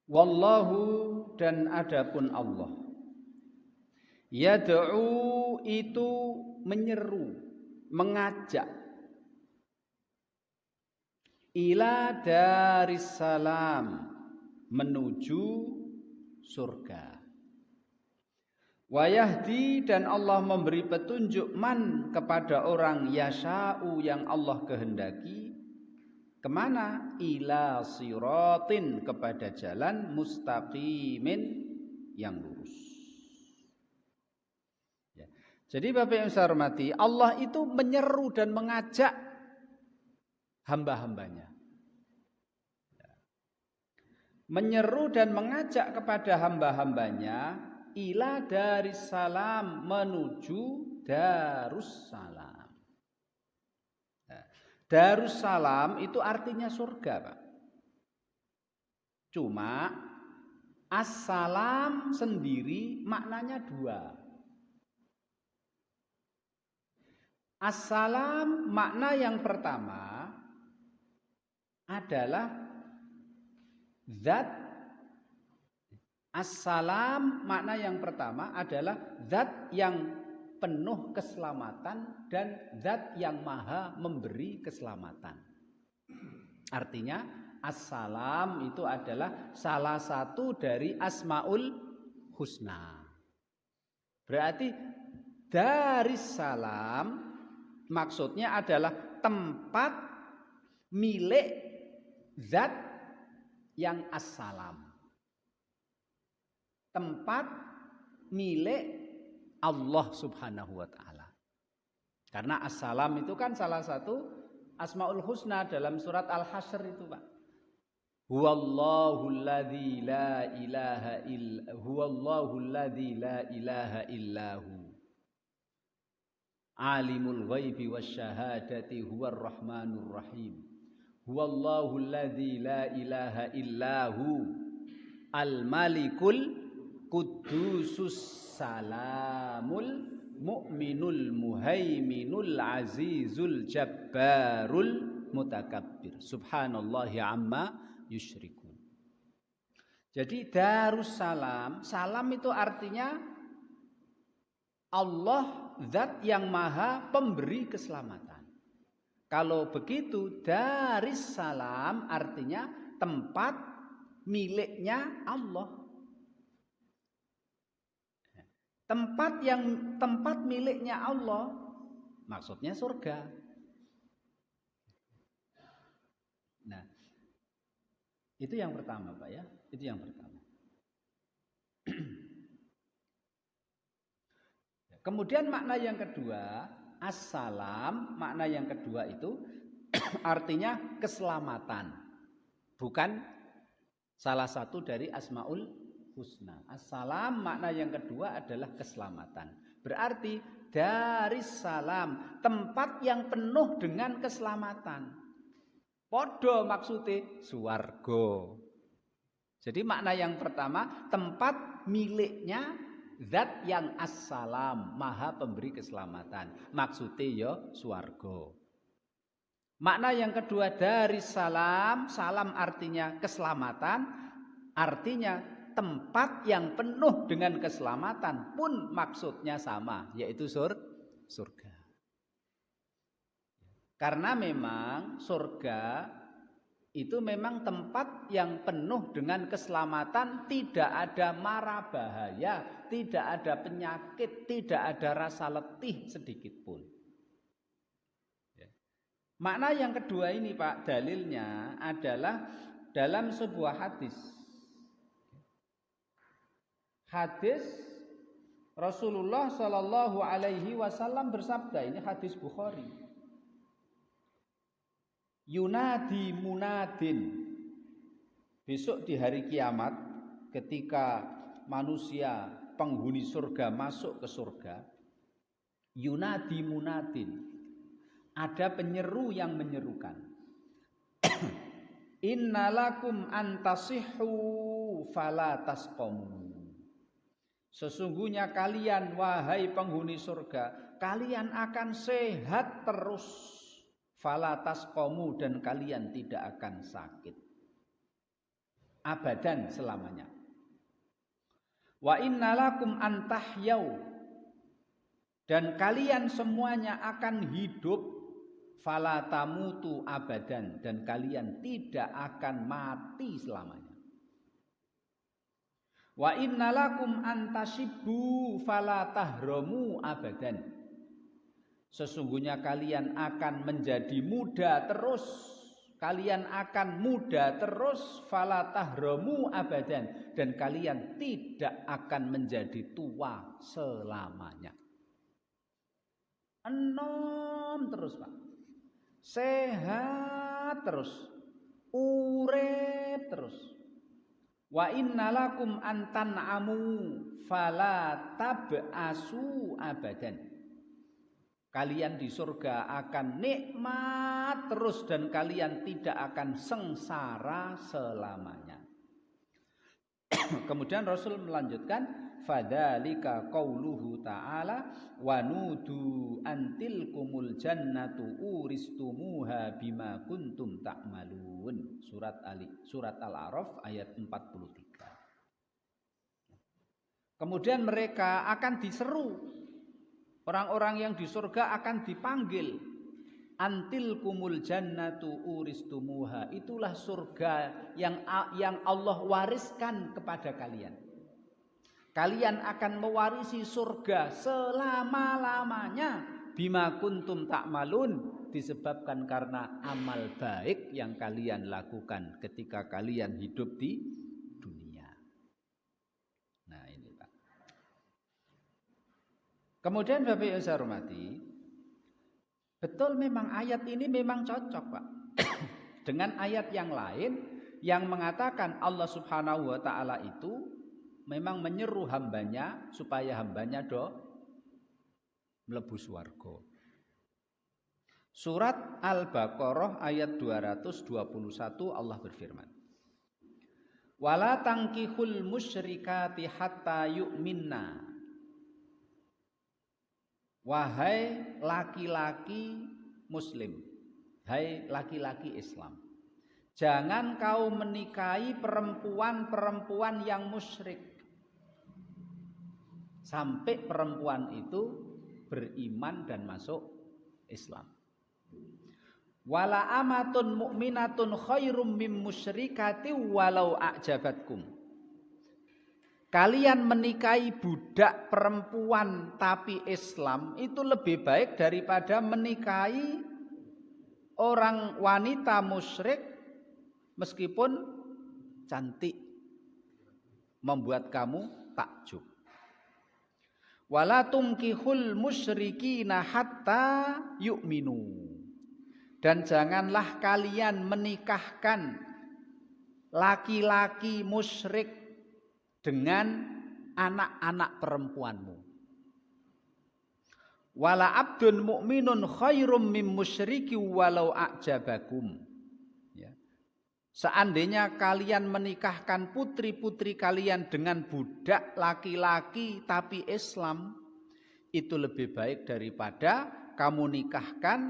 Wallahu, dan adapun Allah, yad'u itu menyeru, mengajak, ila darissalam, menuju surga. Wa yahdi, dan Allah memberi petunjuk man, kepada orang yasha'u, yang Allah kehendaki. Kemana? Ila siratin, kepada jalan mustaqimin, yang lurus. Ya. Jadi Bapak yang saya hormati, Allah itu menyeru dan mengajak hamba-hambanya. Ya. Menyeru dan mengajak kepada hamba-hambanya ila darissalam, menuju darussalam. Darussalam itu artinya surga, Pak. Cuma assalam sendiri maknanya dua. Assalam makna yang pertama adalah zat. Assalam makna yang pertama adalah zat yang penuh keselamatan dan zat yang maha memberi keselamatan. Artinya assalam itu adalah salah satu dari asmaul husna. Berarti darissalam maksudnya adalah tempat milik zat yang assalam. Tempat milik Allah subhanahu wa ta'ala. Karena assalam itu kan salah satu asmaul husna dalam surat Al-Hasyr itu, Pak. Huwallahul ladzi la ilaha illa huwallahul ladzi la ilaha illahu alimul ghaibi wasyahadati huwar rahmanur rahim. Huwallahul ladzi la ilaha illahu al malikul qudusus salamul mu'minul muhaiminul azizul jabbarul mutakabbir subhanallahi amma yusyrikun. Jadi darussalam, salam itu artinya Allah zat yang maha pemberi keselamatan. Kalau begitu darissalam artinya tempat miliknya Allah. Tempat miliknya Allah maksudnya surga. Nah, itu yang pertama, Pak ya. Itu yang pertama. Kemudian makna yang kedua, assalam, makna yang kedua itu artinya keselamatan. Bukan salah satu dari asmaul husna. Assalam makna yang kedua adalah keselamatan. Berarti darissalam, tempat yang penuh dengan keselamatan. Podo maksudnya suwargo. Jadi makna yang pertama, tempat miliknya zat yang assalam, maha pemberi keselamatan. Maksudnya ya suwargo. Makna yang kedua darissalam, salam artinya keselamatan, artinya tempat yang penuh dengan keselamatan pun maksudnya sama, yaitu surga. Karena memang surga itu memang tempat yang penuh dengan keselamatan, tidak ada mara bahaya, tidak ada penyakit, tidak ada rasa letih sedikit pun. Makna yang kedua ini, Pak, dalilnya adalah dalam sebuah hadis. Hadis Rasulullah Shallallahu Alaihi Wasallam bersabda, ini hadis Bukhari. Yunadi munadin, besok di hari kiamat ketika manusia penghuni surga masuk ke surga, yunadi munadin, ada penyeru yang menyerukan. Innalakum antasihhu fala tasqamu. Sesungguhnya kalian, wahai penghuni surga, kalian akan sehat terus. Fala tasqamu, dan kalian tidak akan sakit. abadan selamanya. Wa innalakum antahyau, dan kalian semuanya akan hidup, fala tamutu abadan, dan kalian tidak akan mati selamanya. Wa innalakum antasibbu fala tahramu abadan, sesungguhnya kalian akan menjadi muda terus, kalian akan muda terus, fala tahramu abadan, dan kalian tidak akan menjadi tua selamanya. Enom terus Pak, sehat terus, urip terus. Wa innalakum antan'amu fala tab'asu abadan, kalian di surga akan nikmat terus dan kalian tidak akan sengsara selamanya. Kemudian Rasul melanjutkan, fadzalika qauluhu ta'ala wa nudu antilkumul jannatu uristumuha bima kuntum ta'malun. Surat Al-A'raf ayat 43. Kemudian mereka akan diseru, orang-orang yang di surga akan dipanggil, antilkumul jannatu uristumuha, itulah surga yang Allah wariskan kepada kalian. Kalian akan mewarisi surga selama-lamanya, bima kuntum ta'malun, disebabkan karena amal baik yang kalian lakukan ketika kalian hidup di dunia. Nah ini Pak. Kemudian Bapak Ibu saya hormati, betul memang ayat ini memang cocok Pak dengan ayat yang lain yang mengatakan Allah Subhanahu wa ta'ala itu memang menyeru hambanya supaya hambanya mlebu swarga. Surat Al-Baqarah ayat 221 Allah berfirman, wala tankihul musyrikati hatta yu'minna, wahai laki-laki muslim, hai laki-laki Islam, jangan kau menikahi perempuan-perempuan yang musyrik sampai perempuan itu beriman dan masuk Islam. Wala amatun mu'minatun khairum mim musyrikati walau a'jabatkum. Kalian menikahi budak perempuan tapi Islam itu lebih baik daripada menikahi orang wanita musyrik meskipun cantik, membuat kamu takjub. Wala tunkihul musyrikina hatta yu'minu, dan janganlah kalian menikahkan laki-laki musyrik dengan anak-anak perempuanmu. Wala abdun mu'minun khairum mim musyriki walau a'jabakum. Seandainya kalian menikahkan putri-putri kalian dengan budak laki-laki tapi Islam, itu lebih baik daripada kamu nikahkan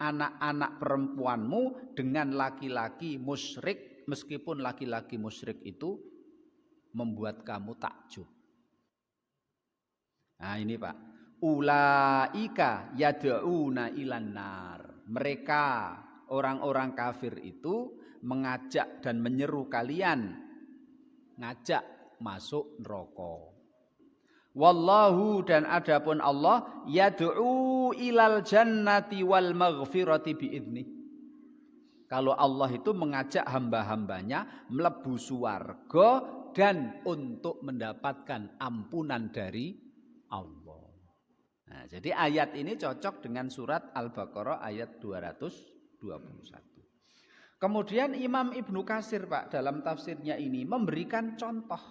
anak-anak perempuanmu dengan laki-laki musyrik, meskipun laki-laki musyrik itu membuat kamu takjub. Nah ini Pak, ulaika yad'una ilan nar. Mereka orang-orang kafir itu mengajak dan menyeru kalian, ngajak masuk neraka. Wallahu, dan adapun Allah, yad'u ilal jannati wal maghfirati biidni. Kalau Allah itu mengajak hamba-hambanya mlebu swarga dan untuk mendapatkan ampunan dari Allah. Nah, jadi ayat ini cocok dengan surat Al-Baqarah ayat 221. Kemudian Imam Ibnu Katsir Pak dalam tafsirnya ini memberikan contoh,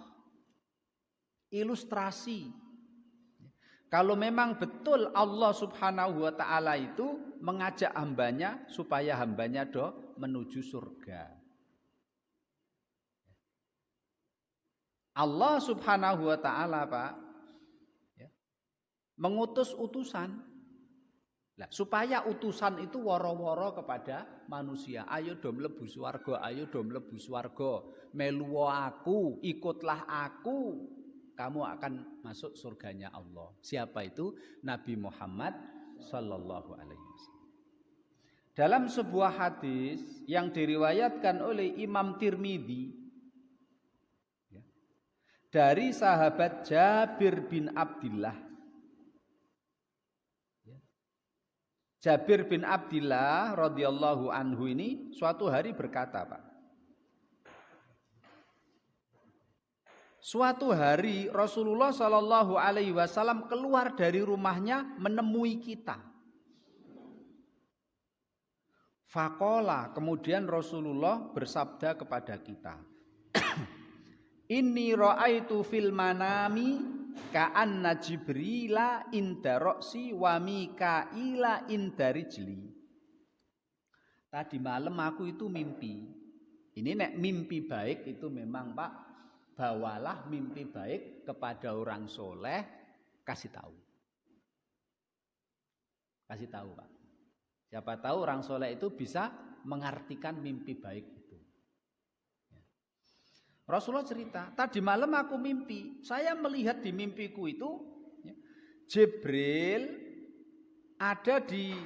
ilustrasi. Kalau memang betul Allah Subhanahu wa ta'ala itu mengajak hambanya supaya hambanya menuju surga. Allah Subhanahu wa ta'ala Pak mengutus utusan Nah, supaya utusan itu woro-woro kepada manusia. Ayo do mlebu swarga, ayo do mlebu swarga. Melu aku, ikutlah aku. Kamu akan masuk surganya Allah. Siapa itu? Nabi Muhammad sallallahu alaihi wasallam. Dalam sebuah hadis yang diriwayatkan oleh Imam Tirmidzi dari sahabat Jabir bin Abdullah. Jabir bin Abdullah radhiyallahu anhu ini suatu hari berkata, Pak. Suatu hari Rasulullah Shallallahu alaihi wasallam keluar dari rumahnya menemui kita. Faqala, kemudian Rasulullah bersabda kepada kita. Inni ra'aitu fil manami ka'anna Jibrila inda roksi wa Mikaila inda rijli. Tadi malam aku itu mimpi. Ini nek mimpi baik itu memang Pak, bawalah mimpi baik kepada orang soleh, kasih tahu. Kasih tahu Pak. Siapa tahu orang soleh itu bisa mengartikan mimpi baik itu. Rasulullah cerita, tadi malam aku mimpi. Saya melihat di mimpiku itu Jibril ada di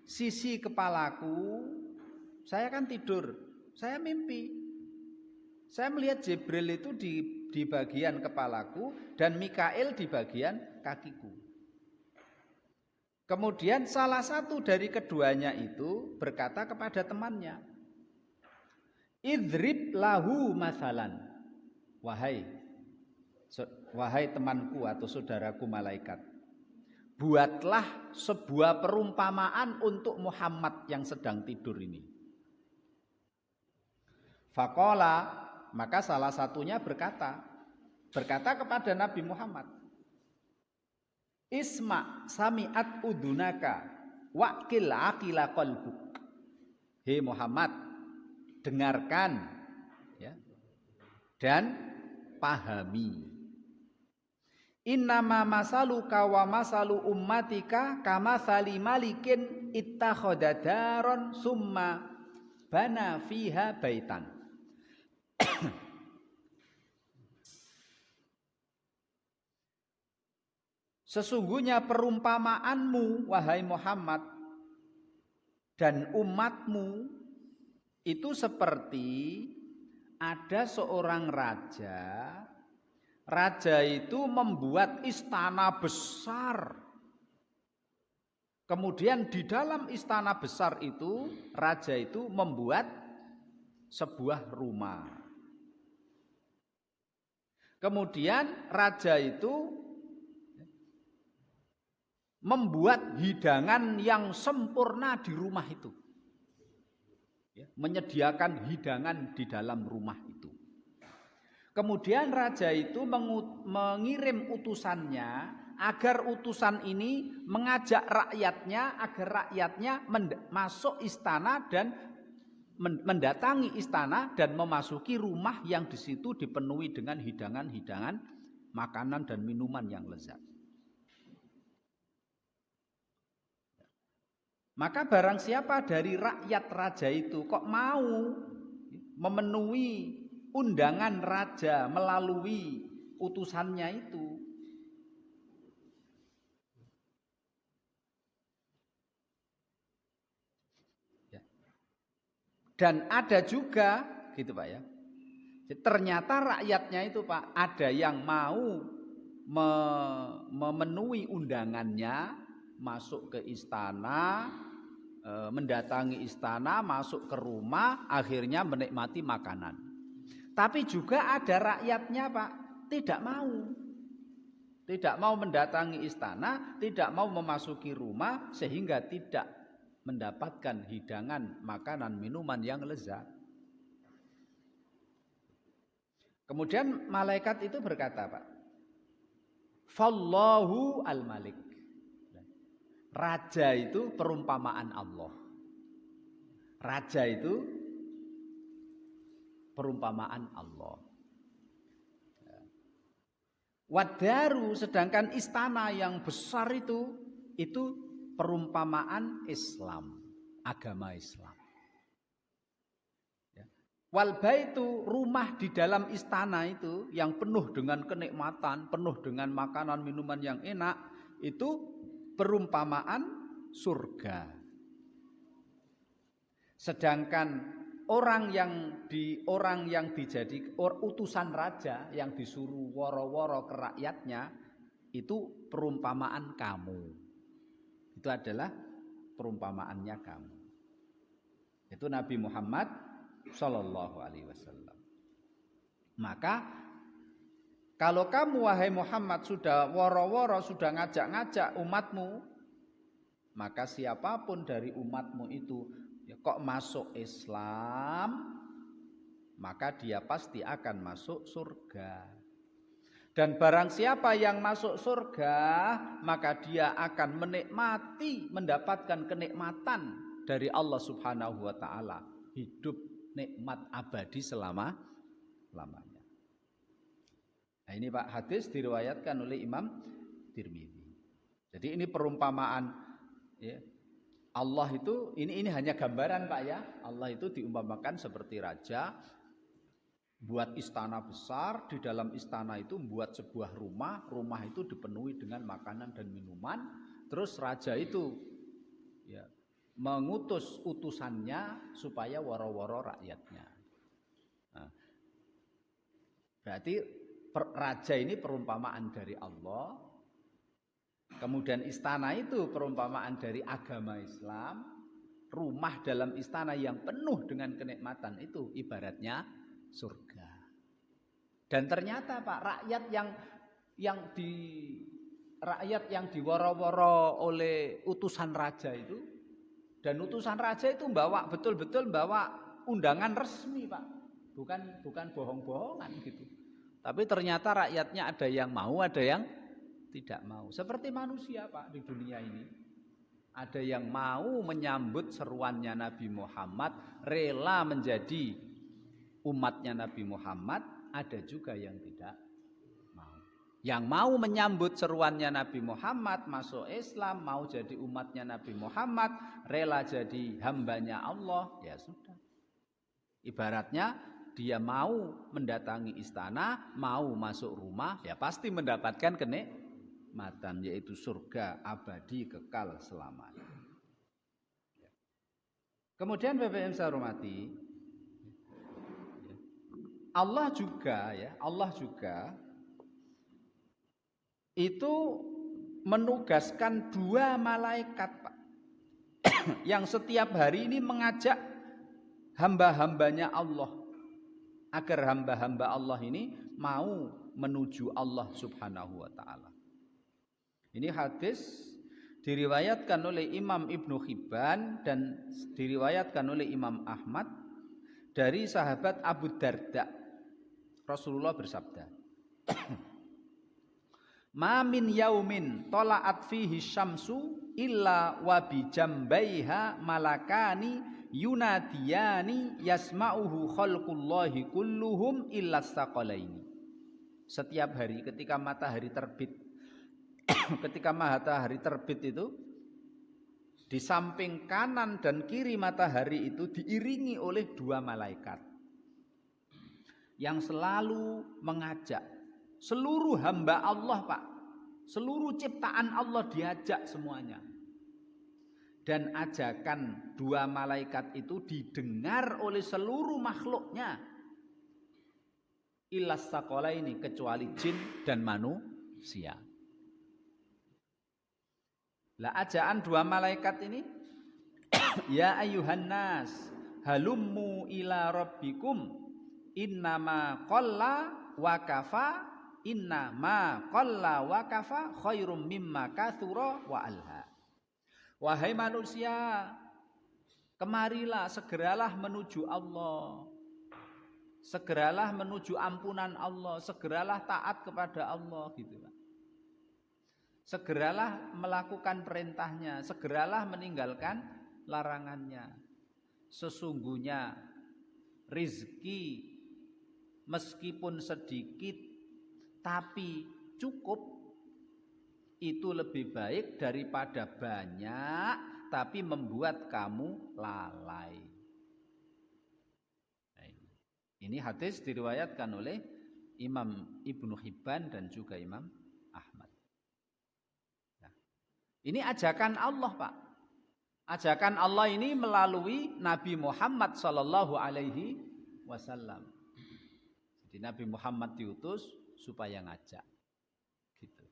sisi kepalaku. Saya kan tidur, saya mimpi. Saya melihat Jibril itu di bagian kepalaku dan Mikail di bagian kakiku. Kemudian salah satu dari keduanya itu berkata kepada temannya, idrib lahu masalan. Wahai temanku atau saudaraku malaikat, buatlah sebuah perumpamaan untuk Muhammad yang sedang tidur ini. Faqala, maka salah satunya berkata kepada Nabi Muhammad, Isma sami'at udunaka waqil aqila qalbuk. Hei Muhammad, dengarkan ya, dan pahami. Innama masaluka wa masalu ummatika kamathali malikin ittakhadha daron summa bana fiha baitan. Sesungguhnya perumpamaanmu wahai Muhammad dan umatmu itu seperti ada seorang raja. Raja itu membuat istana besar. Kemudian di dalam istana besar itu raja itu membuat sebuah rumah. Kemudian raja itu membuat hidangan yang sempurna di rumah itu. Menyediakan hidangan di dalam rumah itu. Kemudian raja itu mengirim utusannya agar utusan ini mengajak rakyatnya agar rakyatnya masuk istana dan mendatangi istana dan memasuki rumah yang di situ dipenuhi dengan hidangan-hidangan makanan dan minuman yang lezat. Maka barang siapa dari rakyat raja itu kok mau memenuhi undangan raja melalui utusannya itu, dan ada juga gitu Pak ya, ternyata rakyatnya itu Pak ada yang mau memenuhi undangannya, masuk ke istana, mendatangi istana, masuk ke rumah, akhirnya menikmati makanan. Tapi juga ada rakyatnya Pak tidak mau mendatangi istana, tidak mau memasuki rumah sehingga tidak mendapatkan hidangan makanan minuman yang lezat. Kemudian malaikat itu berkata Pak, Fallahu al-Malik. Raja itu perumpamaan Allah. Raja itu perumpamaan Allah. Wadaru, sedangkan istana yang besar itu perumpamaan Islam, agama Islam. Wal baitu, rumah di dalam istana itu yang penuh dengan kenikmatan, penuh dengan makanan minuman yang enak, itu perumpamaan surga. Sedangkan orang yang dijadi utusan raja yang disuruh woro-woro ke rakyatnya, itu perumpamaan kamu. Itu adalah perumpamaannya kamu. Itu Nabi Muhammad Sallallahu Alaihi Wasallam. Maka kalau kamu wahai Muhammad sudah woro-woro, sudah ngajak-ngajak umatmu, maka siapapun dari umatmu itu ya kok masuk Islam, maka dia pasti akan masuk surga. Dan barang siapa yang masuk surga, maka dia akan menikmati, mendapatkan kenikmatan dari Allah Subhanahu wa taala, hidup nikmat abadi selama-lamanya. Nah, ini Pak, hadis diriwayatkan oleh Imam Tirmidzi. Jadi ini perumpamaan ya. Allah itu ini hanya gambaran Pak ya. Allah itu diumpamakan seperti raja, buat istana besar, di dalam istana itu membuat sebuah rumah itu dipenuhi dengan makanan dan minuman, terus raja itu ya mengutus utusannya supaya woro-woro rakyatnya. Nah, berarti raja ini perumpamaan dari Allah. Kemudian istana itu perumpamaan dari agama Islam. Rumah dalam istana yang penuh dengan kenikmatan itu ibaratnya surga. Dan ternyata Pak, rakyat yang diworo-woro oleh utusan raja itu, dan utusan raja itu betul-betul bawa undangan resmi Pak, bukan bohong-bohongan gitu. Tapi ternyata rakyatnya ada yang mau, ada yang tidak mau. Seperti manusia Pak di dunia ini, ada yang mau menyambut seruannya Nabi Muhammad, rela menjadi umatnya Nabi Muhammad, ada juga yang tidak mau. Yang mau menyambut seruannya Nabi Muhammad, masuk Islam, mau jadi umatnya Nabi Muhammad, rela jadi hambanya Allah, ya sudah. Ibaratnya dia mau mendatangi istana, mau masuk rumah, ya pasti mendapatkan kenikmatan, yaitu surga abadi kekal selamanya. Kemudian BBM saya hormati, Allah juga itu menugaskan 2 malaikat Pak, yang setiap hari ini mengajak hamba-hambanya Allah agar hamba-hamba Allah ini mau menuju Allah Subhanahu wa taala. Ini hadis diriwayatkan oleh Imam Ibnu Hibban dan diriwayatkan oleh Imam Ahmad dari sahabat Abu Darda. Rasulullah bersabda, "Ma min yaumin tala'at fihi syamsu illa wa bi jambaiha malakani yunadiyani yasma'uhu khalqullahi kulluhum illa saqalaini." Setiap hari ketika matahari terbit itu, di samping kanan dan kiri matahari itu diiringi oleh 2 malaikat yang selalu mengajak seluruh hamba Allah Pak, seluruh ciptaan Allah diajak semuanya. Dan ajakan 2 malaikat itu didengar oleh seluruh makhluknya. Illas saqalaini, kecuali jin dan manusia. Lah ajaan 2 malaikat ini, ya ayyuhan nas halummu ila rabbikum innama qalla wa kafa innama qalla wa kafa khairum mimma katsura wa alha. Wahai manusia, kemarilah, segeralah menuju Allah, segeralah menuju ampunan Allah, segeralah taat kepada Allah gitu Pak. Segeralah melakukan perintahnya, segeralah meninggalkan larangannya. Sesungguhnya rizki meskipun sedikit tapi cukup itu lebih baik daripada banyak tapi membuat kamu lalai. Nah, ini hadis diriwayatkan oleh Imam Ibnu Hibban dan juga Imam Ahmad. Nah, ini ajakan Allah, Pak. Ajakan Allah ini melalui Nabi Muhammad sallallahu alaihi wasallam. Jadi Nabi Muhammad diutus supaya ngajak. Gitu.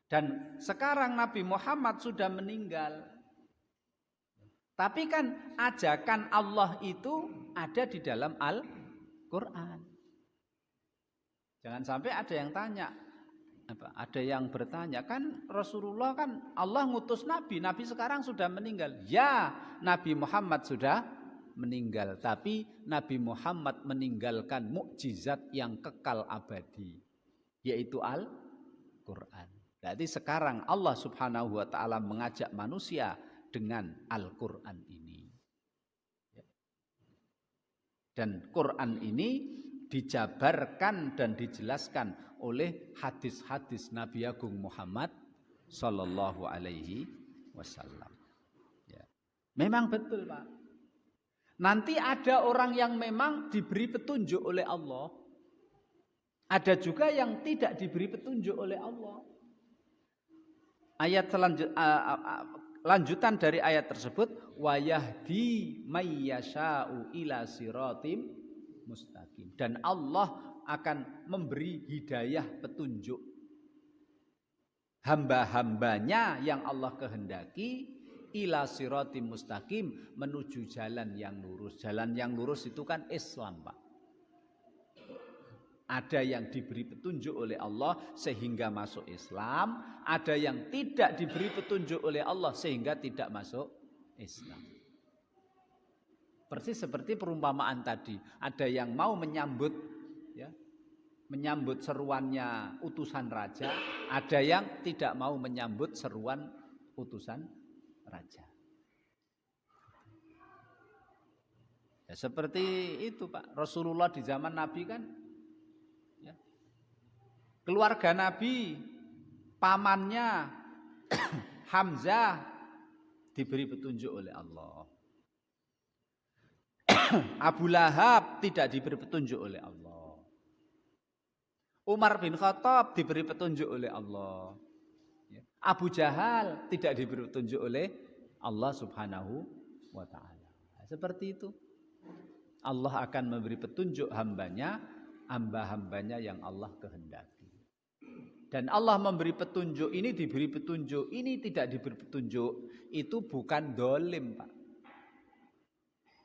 Dan sekarang Nabi Muhammad sudah meninggal. Tapi kan ajakan Allah itu ada di dalam Al-Quran. Jangan sampai ada yang tanya, ada yang bertanya, kan Rasulullah kan Allah ngutus Nabi, Nabi sekarang sudah meninggal. Ya, Nabi Muhammad sudah meninggal, tapi Nabi Muhammad meninggalkan mukjizat yang kekal abadi, yaitu Al-Quran. Jadi sekarang Allah Subhanahu wa ta'ala mengajak manusia dengan Al-Quran ini. Dan Quran ini dijabarkan dan dijelaskan oleh hadis-hadis Nabi Agung Muhammad sallallahu alaihi wasallam. Ya. Memang betul, Pak. Nanti ada orang yang memang diberi petunjuk oleh Allah. Ada juga yang tidak diberi petunjuk oleh Allah. Ayat lanjutan dari ayat tersebut, wa yahdi may yasha'u ila siratim mustaqim. Dan Allah akan memberi hidayah petunjuk hamba-hambanya yang Allah kehendaki ila siratim mustaqim, menuju jalan yang lurus. Jalan yang lurus itu kan Islam, Pak. Ada yang diberi petunjuk oleh Allah sehingga masuk Islam, ada yang tidak diberi petunjuk oleh Allah sehingga tidak masuk Islam. Persis seperti perumpamaan tadi, ada yang mau menyambut seruannya utusan raja, ada yang tidak mau menyambut seruan utusan raja. Ya, seperti itu, Pak. Rasulullah di zaman Nabi kan, ya, keluarga Nabi, pamannya Hamzah diberi petunjuk oleh Allah. Abu Lahab tidak diberi petunjuk oleh Allah. Umar bin Khattab diberi petunjuk oleh Allah. Abu Jahal tidak diberi petunjuk oleh Allah Subhanahu wa ta'ala. Seperti itu. Allah akan memberi petunjuk hamba-hambanya yang Allah kehendaki. Dan Allah memberi petunjuk, ini diberi petunjuk, ini tidak diberi petunjuk, itu bukan dolim, Pak.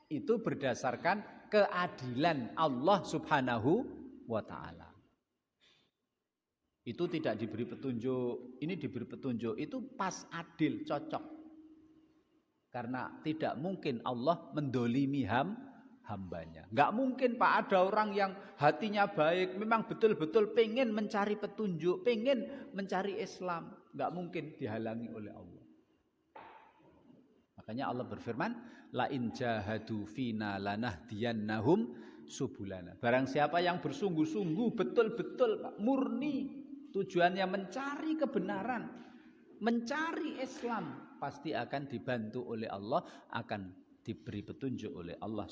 Itu berdasarkan keadilan Allah Subhanahu wa ta'ala. Itu tidak diberi petunjuk, ini diberi petunjuk, itu pas adil, cocok. Karena tidak mungkin Allah mendolimi hambanya. Enggak mungkin, Pak, ada orang yang hatinya baik, memang betul-betul pengen mencari petunjuk, pengen mencari Islam. Enggak mungkin dihalangi oleh Allah. Makanya Allah berfirman, la in jahadu fina lanahdiyannahum subulana. Barang siapa yang bersungguh-sungguh betul-betul, Pak, murni tujuannya mencari kebenaran, mencari Islam, pasti akan dibantu oleh Allah, akan diberi petunjuk oleh Allah.